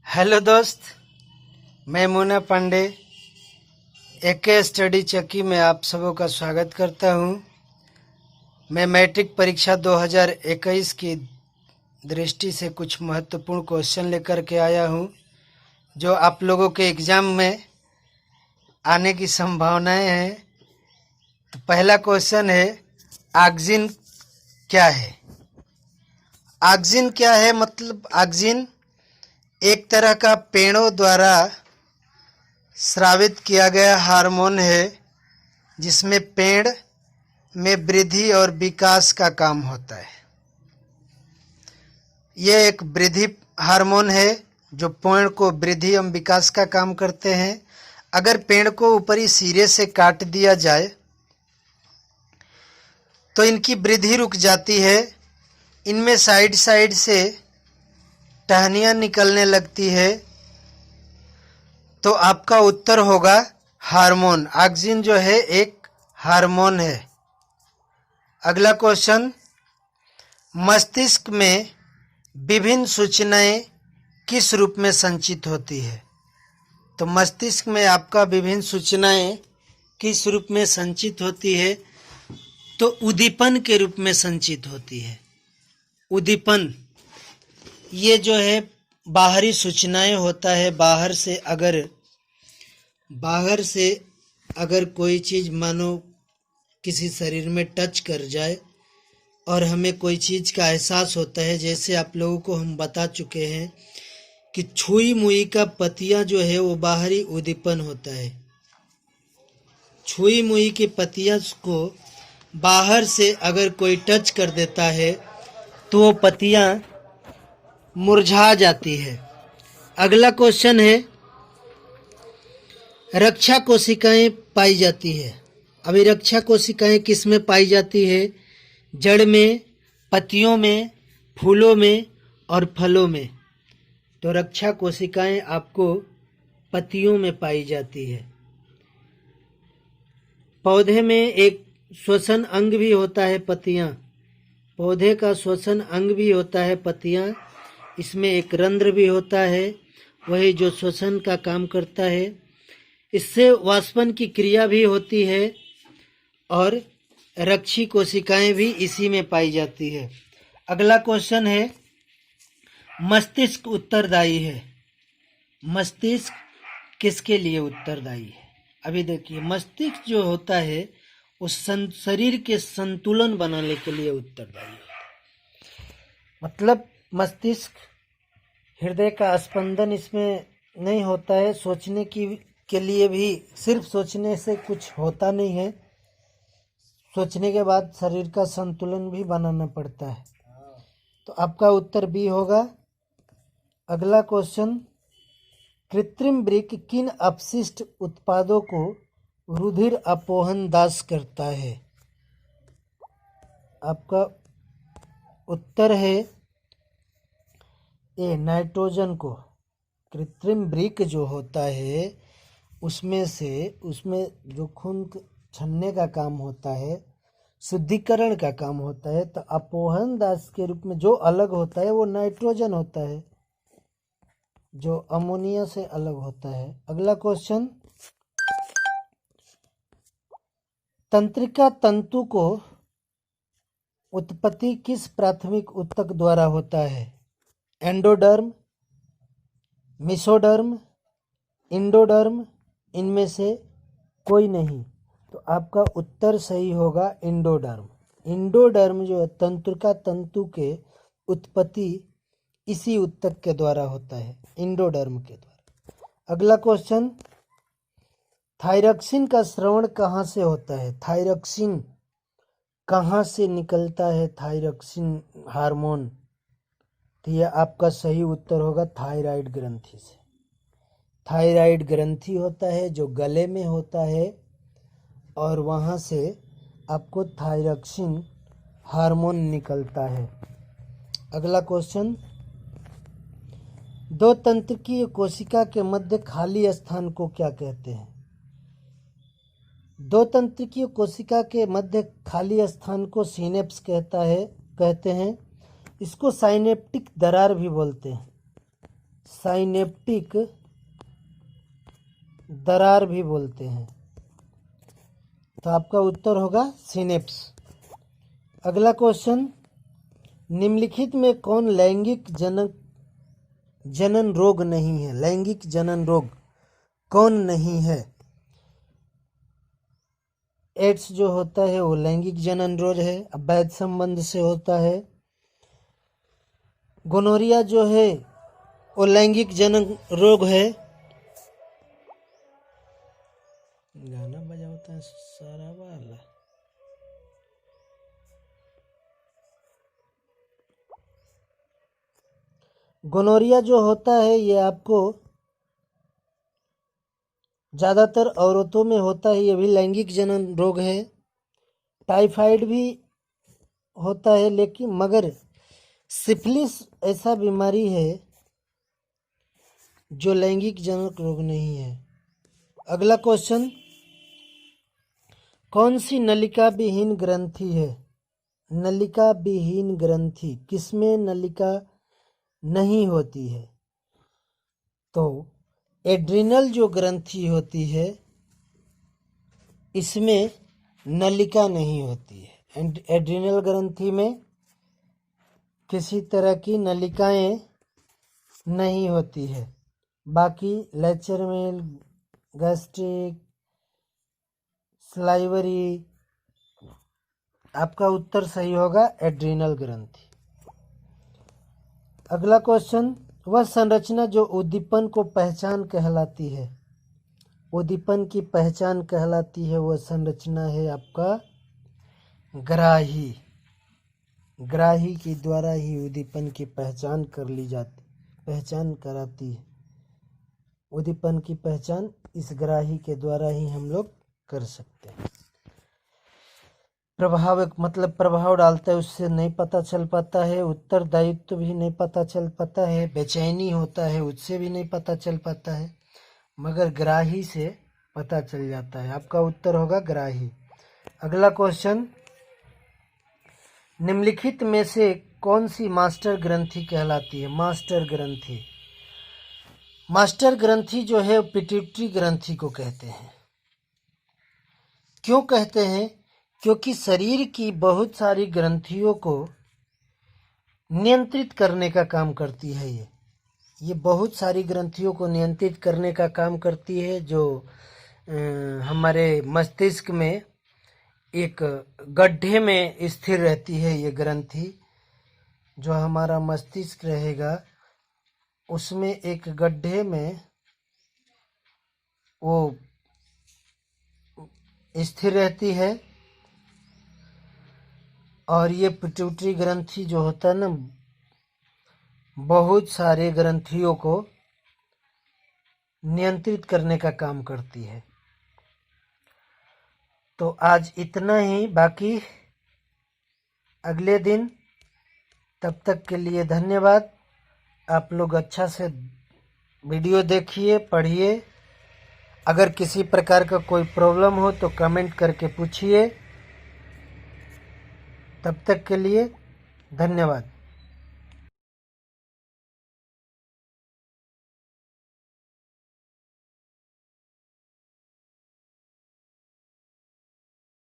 Hello दोस्त, मैं मुन्ना पांडे एके study चक्की में आप सबों का स्वागत करता हूं। मैं मैट्रिक परीक्षा 2021 की दृष्टि से कुछ महत्वपूर्ण क्वेश्चन लेकर के आया हूं, जो आप लोगों के एग्ज़ाम में आने की संभावनाएं हैं। तो पहला क्वेश्चन है, ऑक्सीजन क्या है? ऑक्सीजन क्या है? मतलब ऑक्सीजन एक तरह का पेड़ों द्वारा स्रावित किया गया हार्मोन है, जिसमें पेड़ में वृद्धि और विकास का काम होता है। यह एक वृद्धि हार्मोन है जो पेड़ को वृद्धि एवं विकास का काम करते हैं। अगर पेड़ को ऊपरी सिरे से काट दिया जाए तो इनकी वृद्धि रुक जाती है। इनमें साइड साइड से टहनियाँ निकलने लगती है। तो आपका उत्तर होगा हार्मोन। ऑक्सीजन जो है एक हार्मोन है। अगला क्वेश्चन, मस्तिष्क में विभिन्न सूचनाएं किस रूप में संचित होती है? तो मस्तिष्क में आपका विभिन्न सूचनाएं किस रूप में संचित होती है? तो उद्दीपन के रूप में संचित होती है। उद्दीपन ये जो है बाहरी सूचनाएं होता है। बाहर से अगर कोई चीज़ मानो किसी शरीर में टच कर जाए और हमें कोई चीज़ का एहसास होता है, जैसे आप लोगों को हम बता चुके हैं कि छुई मुई का पत्तियां जो है वो बाहरी उद्दीपन होता है। छुई मुई की पत्तियां को बाहर से अगर कोई टच कर देता है तो वो पत्तियां मुरझा जाती है। अगला क्वेश्चन है, रक्षा कोशिकाएं पाई जाती है। अभी रक्षा कोशिकाएं किस में पाई जाती है? जड़ में, पत्तियों में, फूलों में और फलों में। तो रक्षा कोशिकाएं आपको पत्तियों में पाई जाती है। पौधे में एक श्वसन अंग भी होता है, पत्तियां। पौधे का श्वसन अंग भी होता है पत्तियां। इसमें एक रंध्र भी होता है, वही जो श्वसन का काम करता है। इससे वाष्पन की क्रिया भी होती है और रक्षी कोशिकाएं भी इसी में पाई जाती है। अगला क्वेश्चन है, मस्तिष्क उत्तरदायी है। मस्तिष्क किसके लिए उत्तरदायी है? अभी देखिए, मस्तिष्क जो होता है उस शरीर के संतुलन बनाने के लिए उत्तरदायी होता है। मतलब मस्तिष्क, हृदय का स्पंदन इसमें नहीं होता है। सोचने के लिए भी सिर्फ सोचने से कुछ होता नहीं है। सोचने के बाद शरीर का संतुलन भी बनाना पड़ता है। तो आपका उत्तर बी होगा। अगला क्वेश्चन, कृत्रिम वृक्क किन अपशिष्ट उत्पादों को रुधिर अपोहन दास करता है? आपका उत्तर है ए, नाइट्रोजन को। कृत्रिम वृक्क जो होता है उसमें जो खून छन्ने का काम होता है, शुद्धिकरण का काम होता है, तो अपोहन दास के रूप में जो अलग होता है वो नाइट्रोजन होता है, जो अमोनिया से अलग होता है। अगला क्वेश्चन, तंत्रिका तंतु को उत्पत्ति किस प्राथमिक ऊतक द्वारा होता है? एंडोडर्म, मेसोडर्म, इंडोडर्म, इनमें से कोई नहीं। तो आपका उत्तर सही होगा इंडोडर्म। इंडोडर्म जो है तंत्रिका तंतु के उत्पत्ति इसी ऊतक के द्वारा होता है, इंडोडर्म के द्वारा। अगला क्वेश्चन, थायरॉक्सिन का स्रावन कहाँ से होता है? थायरॉक्सिन कहाँ से निकलता है? Thyroxine hormone. तो यह आपका सही उत्तर होगा थायराइड ग्रंथि से। थायराइड ग्रंथि होता है जो गले में होता है और वहाँ से आपको थायरॉक्सिन हार्मोन निकलता है। अगला क्वेश्चन, दो तंत्रिकीय कोशिका के मध्य खाली स्थान को क्या कहते हैं? दो तंत्रिकीय कोशिका के मध्य खाली स्थान को सिनेप्स कहते हैं। इसको साइनेप्टिक दरार भी बोलते हैं, साइनेप्टिक दरार भी बोलते हैं। तो आपका उत्तर होगा सिनेप्स। अगला क्वेश्चन, निम्नलिखित में कौन लैंगिक जनन रोग नहीं है? लैंगिक जनन रोग कौन नहीं है? एड्स जो होता है वो लैंगिक जनन रोग है, अवैध संबंध से होता है। गोनोरिया जो है वो लैंगिक जनन रोग है। गाना बजा होता है सारा वाला। गोनोरिया जो होता है ये आपको ज़्यादातर औरतों में होता है, ये भी लैंगिक जनन रोग है। टाइफाइड भी होता है, लेकिन मगर सिफिलिस ऐसा बीमारी है जो लैंगिक जनक रोग नहीं है। अगला क्वेश्चन, कौन सी नलिका विहीन ग्रंथि है? नलिका विहीन ग्रंथि किसमें नलिका नहीं होती है? तो एड्रिनल जो ग्रंथि होती है इसमें नलिका नहीं होती है। एड्रिनल ग्रंथि में किसी तरह की नलिकाएं नहीं होती है। बाकी लैचरमेल, गैस्ट्रिक, स्लाइवरी, आपका उत्तर सही होगा एड्रिनल ग्रंथि। अगला क्वेश्चन, वह संरचना जो उद्दीपन को पहचान कहलाती है, उद्दीपन की पहचान कहलाती है, वह संरचना है आपका ग्राही। ग्राही के द्वारा ही उद्दीपन की पहचान कर ली जाती, पहचान कराती है। उद्दीपन की पहचान इस ग्राही के द्वारा ही हम लोग कर सकते हैं। प्रभाव मतलब प्रभाव डालता है, उससे नहीं पता चल पाता है। उत्तरदायित्व भी नहीं पता चल पाता है। बेचैनी होता है, उससे भी नहीं पता चल पाता है, मगर ग्राही से पता चल जाता है। आपका उत्तर होगा ग्राही। अगला क्वेश्चन, निम्नलिखित में से कौन सी मास्टर ग्रंथि कहलाती है? मास्टर ग्रंथि, मास्टर ग्रंथि जो है पिट्यूटरी ग्रंथि को कहते हैं। क्यों कहते हैं? क्योंकि शरीर की बहुत सारी ग्रंथियों को नियंत्रित करने का काम करती है। ये बहुत सारी ग्रंथियों को नियंत्रित करने का काम करती है, जो हमारे मस्तिष्क में एक गड्ढे में स्थिर रहती है। ये ग्रंथि जो हमारा मस्तिष्क रहेगा उसमें एक गड्ढे में वो स्थिर रहती है। और ये पिट्यूटरी ग्रंथि जो होता है ना, बहुत सारे ग्रंथियों को नियंत्रित करने का काम करती है। तो आज इतना ही, बाकी अगले दिन। तब तक के लिए धन्यवाद। आप लोग अच्छा से वीडियो देखिए, पढ़िए। अगर किसी प्रकार का कोई प्रॉब्लम हो तो कमेंट करके पूछिए। तब तक के लिए धन्यवाद।